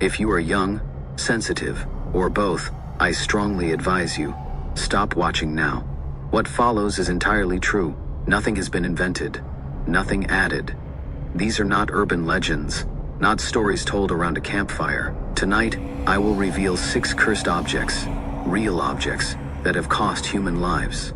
If you are young, sensitive, or both, I strongly advise you, stop watching now. What follows is entirely true. Nothing has been invented, nothing added. These are not urban legends, not stories told around a campfire. Tonight, I will reveal 6 cursed objects, real objects, that have cost human lives.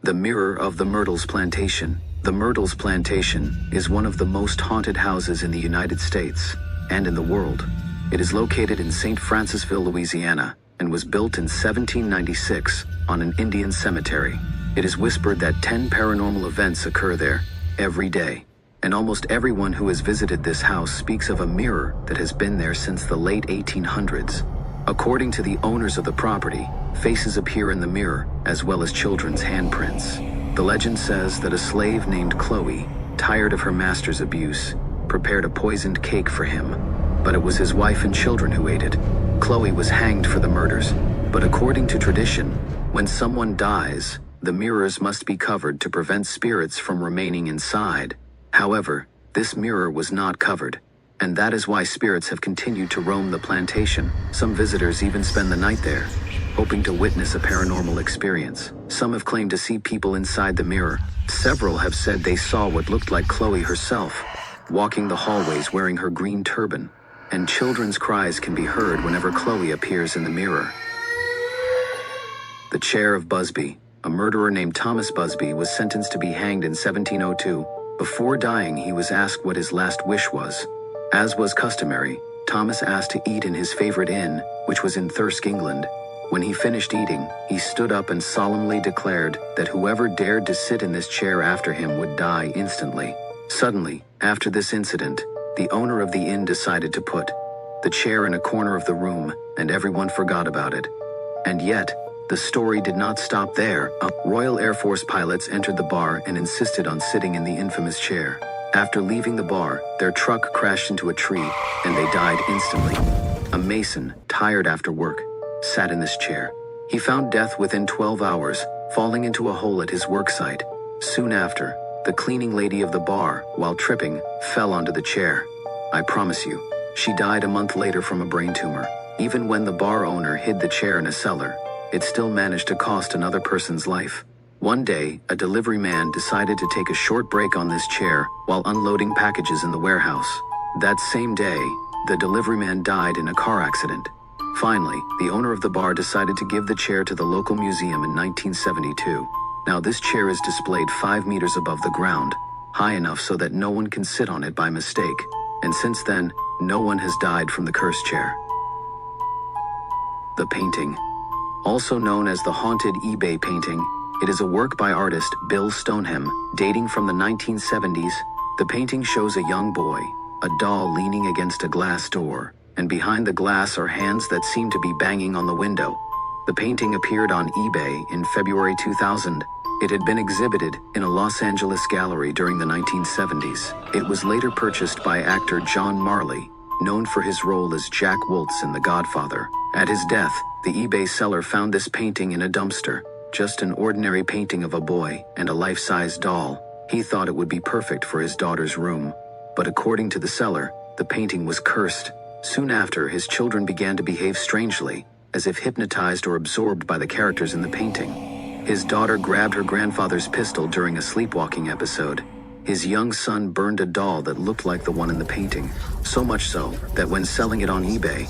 The Mirror of the Myrtles Plantation. The Myrtles Plantation is one of the most haunted houses in the United States and in the world. It is located in St. Francisville, Louisiana, and was built in 1796 on an Indian cemetery. It is whispered that 10 paranormal events occur there every day, and almost everyone who has visited this house speaks of a mirror that has been there since the late 1800s. According to the owners of the property, faces appear in the mirror, as well as children's handprints. The legend says that a slave named Chloe, tired of her master's abuse, prepared a poisoned cake for him, but it was his wife and children who ate it. Chloe was hanged for the murders, but according to tradition, when someone dies, the mirrors must be covered to prevent spirits from remaining inside. However, this mirror was not covered, and that is why spirits have continued to roam the plantation. Some visitors even spend the night there, hoping to witness a paranormal experience. Some have claimed to see people inside the mirror. Several have said they saw what looked like Chloe herself, walking the hallways wearing her green turban, and children's cries can be heard whenever Chloe appears in the mirror. The Chair of Busby. A murderer named Thomas Busby was sentenced to be hanged in 1702. Before dying, he was asked what his last wish was. As was customary, Thomas asked to eat in his favorite inn, which was in Thirsk, England. When he finished eating, he stood up and solemnly declared that whoever dared to sit in this chair after him would die instantly. Suddenly, after this incident, the owner of the inn decided to put the chair in a corner of the room, and everyone forgot about it. And yet, the story did not stop there. Royal Air Force pilots entered the bar and insisted on sitting in the infamous chair. After leaving the bar, their truck crashed into a tree, and they died instantly. A mason, tired after work, sat in this chair. He found death within 12 hours, falling into a hole at his work site. Soon after, the cleaning lady of the bar, while tripping, fell onto the chair. I promise you, she died a month later from a brain tumor. Even when the bar owner hid the chair in a cellar, it still managed to cost another person's life. One day, a delivery man decided to take a short break on this chair while unloading packages in the warehouse. That same day, the delivery man died in a car accident. Finally, the owner of the bar decided to give the chair to the local museum in 1972. Now this chair is displayed 5 meters above the ground, high enough so that no one can sit on it by mistake. And since then, no one has died from the cursed chair. The painting. Also known as the haunted eBay painting, it is a work by artist Bill Stoneham, dating from the 1970s. The painting shows a young boy, a doll leaning against a glass door, and behind the glass are hands that seem to be banging on the window. The painting appeared on eBay in February 2000. It had been exhibited in a Los Angeles gallery during the 1970s. It was later purchased by actor John Marley, known for his role as Jack Woltz in The Godfather. At his death, the eBay seller found this painting in a dumpster, just an ordinary painting of a boy and a life-size doll. He thought it would be perfect for his daughter's room. But according to the seller, the painting was cursed. Soon after, his children began to behave strangely, as if hypnotized or absorbed by the characters in the painting. His daughter grabbed her grandfather's pistol during a sleepwalking episode. His young son burned a doll that looked like the one in the painting, so much so that when selling it on eBay,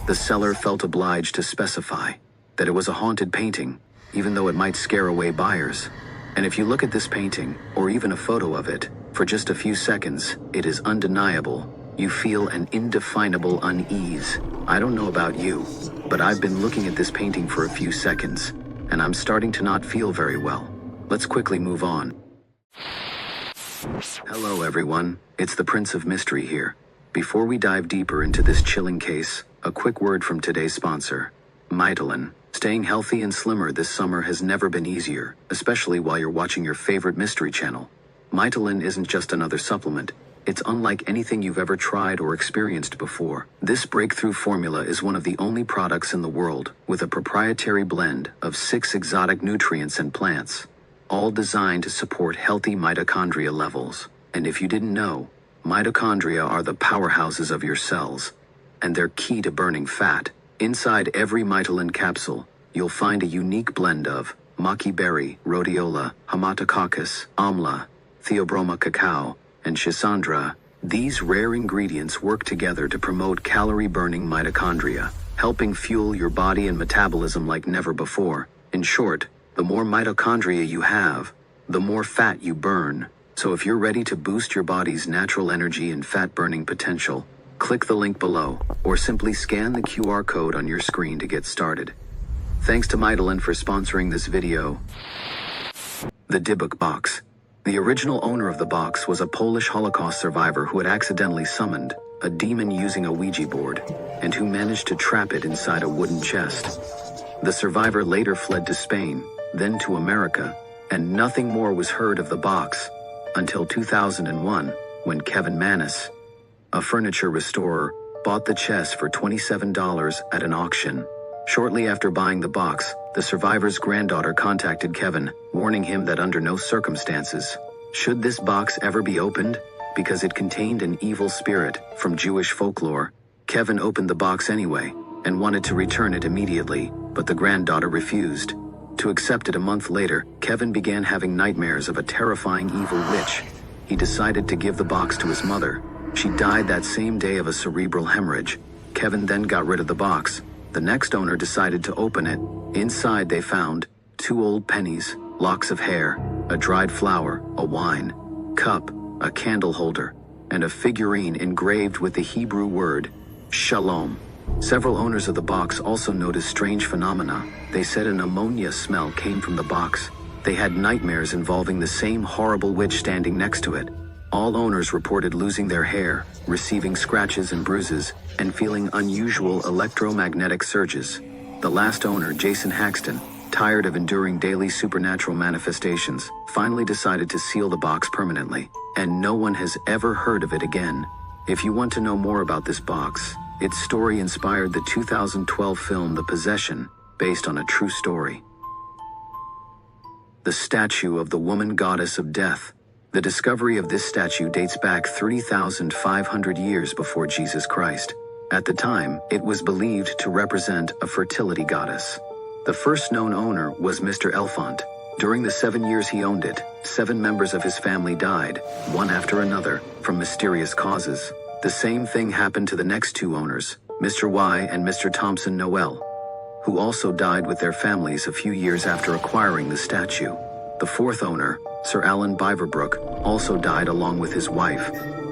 the seller felt obliged to specify that it was a haunted painting, even though it might scare away buyers. And if you look at this painting, or even a photo of it, for just a few seconds, it is undeniable. You feel an indefinable unease. I don't know about you, but I've been looking at this painting for a few seconds, and I'm starting to not feel very well. Let's quickly move on. Hello everyone, it's the Prince of Mystery here. Before we dive deeper into this chilling case, a quick word from today's sponsor, Mytelin. Staying healthy and slimmer this summer has never been easier, especially while you're watching your favorite mystery channel. Mytelin isn't just another supplement. It's unlike anything you've ever tried or experienced before. This breakthrough formula is one of the only products in the world with a proprietary blend of 6 exotic nutrients and plants, all designed to support healthy mitochondria levels. And if you didn't know, Mitochondria are the powerhouses of your cells, and they're key to burning fat. Inside every mitolan capsule, you'll find a unique blend of maki berry, rhodiola, haematococcus, amla, theobroma cacao, and schisandra. These rare ingredients work together to promote calorie-burning mitochondria, helping fuel your body and metabolism like never before. In short, the more mitochondria you have, the more fat you burn. So if you're ready to boost your body's natural energy and fat-burning potential, click the link below, or simply scan the QR code on your screen to get started. Thanks to Mitolan for sponsoring this video. The Dybbuk box. The original owner of the box was a Polish Holocaust survivor who had accidentally summoned a demon using a Ouija board, and who managed to trap it inside a wooden chest. The survivor later fled to Spain, then to America, and nothing more was heard of the box until 2001, when Kevin Manis, a furniture restorer, bought the chest for $27 at an auction. Shortly after buying the box, the survivor's granddaughter contacted Kevin, warning him that under no circumstances should this box ever be opened, because it contained an evil spirit from Jewish folklore. Kevin opened the box anyway, and wanted to return it immediately, but the granddaughter refused to accept it. A month later, Kevin began having nightmares of a terrifying evil witch. He decided to give the box to his mother. She died that same day of a cerebral hemorrhage. Kevin then got rid of the box. The next owner decided to open it. Inside they found 2 old pennies, locks of hair, a dried flower, a wine cup, a candle holder, and a figurine engraved with the Hebrew word Shalom. Several owners of the box also noticed strange phenomena. They said an ammonia smell came from the box. They had nightmares involving the same horrible witch standing next to it. All owners reported losing their hair, receiving scratches and bruises, and feeling unusual electromagnetic surges. The last owner, Jason Haxton, tired of enduring daily supernatural manifestations, finally decided to seal the box permanently, and no one has ever heard of it again. If you want to know more about this box, its story inspired the 2012 film The Possession, based on a true story. The statue of the woman goddess of death. The discovery of this statue dates back 3,500 years before Jesus Christ. At the time, it was believed to represent a fertility goddess. The first known owner was Mr. Elfont. During the 7 years he owned it, 7 members of his family died, one after another, from mysterious causes. The same thing happened to the next 2 owners, Mr. Y and Mr. Thompson Noel, who also died with their families a few years after acquiring the statue. The 4th owner, Sir Alan Biverbrook, also died along with his wife.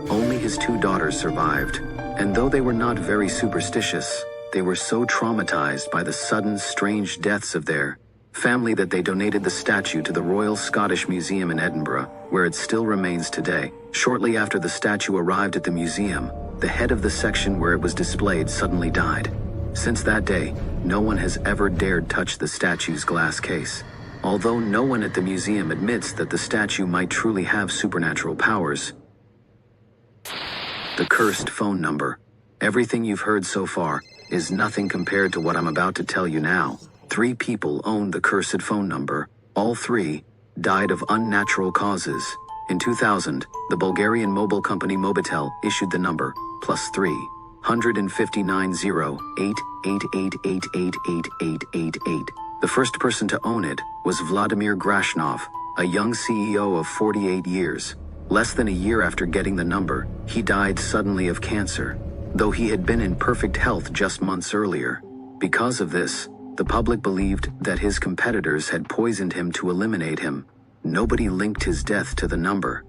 Only his 2 daughters survived, and though they were not very superstitious, they were so traumatized by the sudden, strange deaths of their family that they donated the statue to the Royal Scottish Museum in Edinburgh, where it still remains today. Shortly after the statue arrived at the museum, the head of the section where it was displayed suddenly died. Since that day, no one has ever dared touch the statue's glass case. Although no one at the museum admits that the statue might truly have supernatural powers. The cursed phone number. Everything you've heard so far is nothing compared to what I'm about to tell you now. 3 people owned the cursed phone number. All 3 died of unnatural causes. In 2000, the Bulgarian mobile company Mobitel issued the number +3 159 08888888888. The first person to own it was Vladimir Grashnov, a young CEO of 48 years. Less than a year after getting the number, he died suddenly of cancer, though he had been in perfect health just months earlier. Because of this, the public believed that his competitors had poisoned him to eliminate him. Nobody linked his death to the number.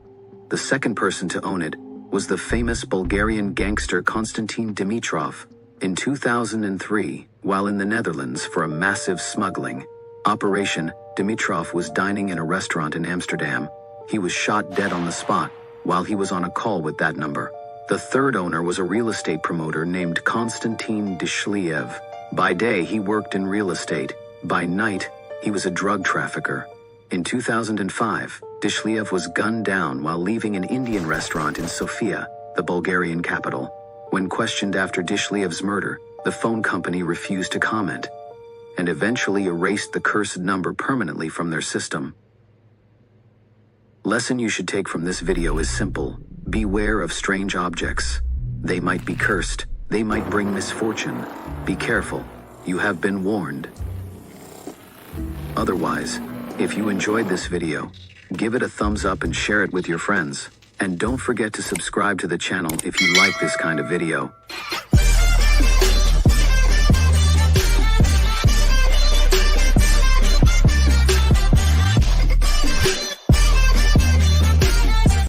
The second person to own it was the famous Bulgarian gangster Konstantin Dimitrov. In 2003, while in the Netherlands for a massive smuggling operation, Dimitrov was dining in a restaurant in Amsterdam. He was shot dead on the spot while he was on a call with that number. The third owner was a real estate promoter named Konstantin Dishliev. By day, he worked in real estate. By night, he was a drug trafficker. In 2005, Dishliev was gunned down while leaving an Indian restaurant in Sofia, the Bulgarian capital. When questioned after Dishliev's murder, the phone company refused to comment, and eventually erased the cursed number permanently from their system. Lesson you should take from this video is simple. Beware of strange objects. They might be cursed. They might bring misfortune. Be careful. You have been warned. Otherwise, if you enjoyed this video, give it a thumbs up and share it with your friends. And don't forget to subscribe to the channel if you like this kind of video.